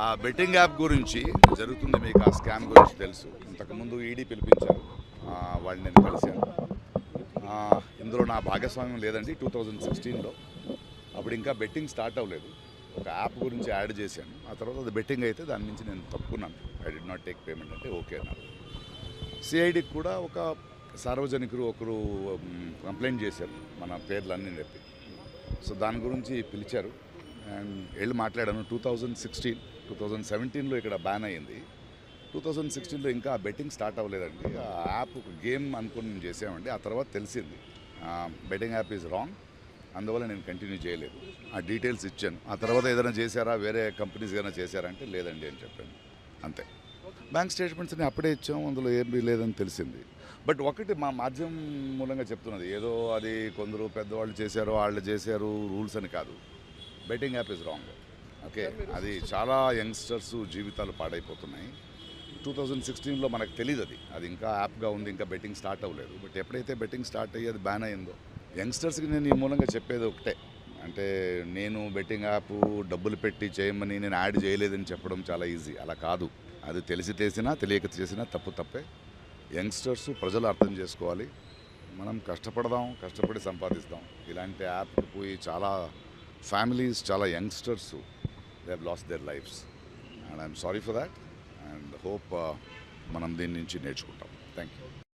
ఆ betting app గురించి జరుగుతుంది, మీకు ఆ స్కామ్ గురించి తెలుసు. ఇంతకుముందు ఈడీ పిలిపించారు, వాళ్ళు నేను కలిశాను. ఇందులో నా భాగస్వామ్యం లేదండి. 2016లో అప్పుడు ఇంకా బెట్టింగ్ స్టార్ట్ అవ్వలేదు. ఒక యాప్ గురించి యాడ్ చేశాను. ఆ తర్వాత అది బెట్టింగ్ అయితే దాని నుంచి నేను తప్పుకున్నాను. I did not take payment అంటే ఓకే అన్నారు. సిఐడికి కూడా ఒక సార్వజనికులు ఒకరు కంప్లైంట్ చేశారు, మన పేర్లన్నీ చెప్పి. సో దాని గురించి పిలిచారు అండ్ వెళ్ళి మాట్లాడాను. 2017లో ఇక్కడ బ్యాన్ అయ్యింది. 2016లో ఇంకా బెట్టింగ్ స్టార్ట్ అవ్వలేదండి. ఆ యాప్ ఒక గేమ్ అనుకుని మేము చేసామండి. ఆ తర్వాత తెలిసింది బెట్టింగ్ యాప్ ఈజ్ రాంగ్, అందువల్ల నేను కంటిన్యూ చేయలేదు. ఆ డీటెయిల్స్ ఇచ్చాను. ఆ తర్వాత ఏదైనా చేశారా, వేరే కంపెనీస్ ఏదైనా చేశారా అంటే లేదండి అని చెప్పాను, అంతే. బ్యాంక్ స్టేట్మెంట్స్ని అప్పుడే ఇచ్చాము, అందులో ఏమీ లేదని తెలిసింది. బట్ ఒకటి మా మాధ్యమం మూలంగా చెప్తున్నది, ఏదో అది కొందరు పెద్దవాళ్ళు చేశారు, వాళ్ళు చేశారు రూల్స్ అని కాదు. Betting app is wrong. Okay, అది చాలా యంగ్స్టర్స్ జీవితాలు పాడైపోతున్నాయి. 2016లో మనకు తెలియదు, అది ఇంకా యాప్గా ఉంది, ఇంకా బెట్టింగ్ స్టార్ట్ అవ్వలేదు. బట్ ఎప్పుడైతే బెట్టింగ్ స్టార్ట్ అయ్యి అది బ్యాన్ అయిందో, యంగ్స్టర్స్కి నేను ఈ మూలంగా చెప్పేది ఒకటే, అంటే నేను బెట్టింగ్ యాప్ డబ్బులు పెట్టి చేయమని నేను యాడ్ చేయలేదని చెప్పడం చాలా ఈజీ. అలా కాదు, అది తెలిసి చేసినా తెలియక చేసినా తప్పే. యంగ్స్టర్స్ ప్రజలు అర్థం చేసుకోవాలి. మనం కష్టపడదాం, కష్టపడి సంపాదిస్తాం. ఇలాంటి యాప్ పోయి చాలా ఫ్యామిలీస్, చాలా youngsters they have lost there lifes and I'm sorry for that and hope మనం దీని నుంచి నేర్చుకుంటాం. Thank you.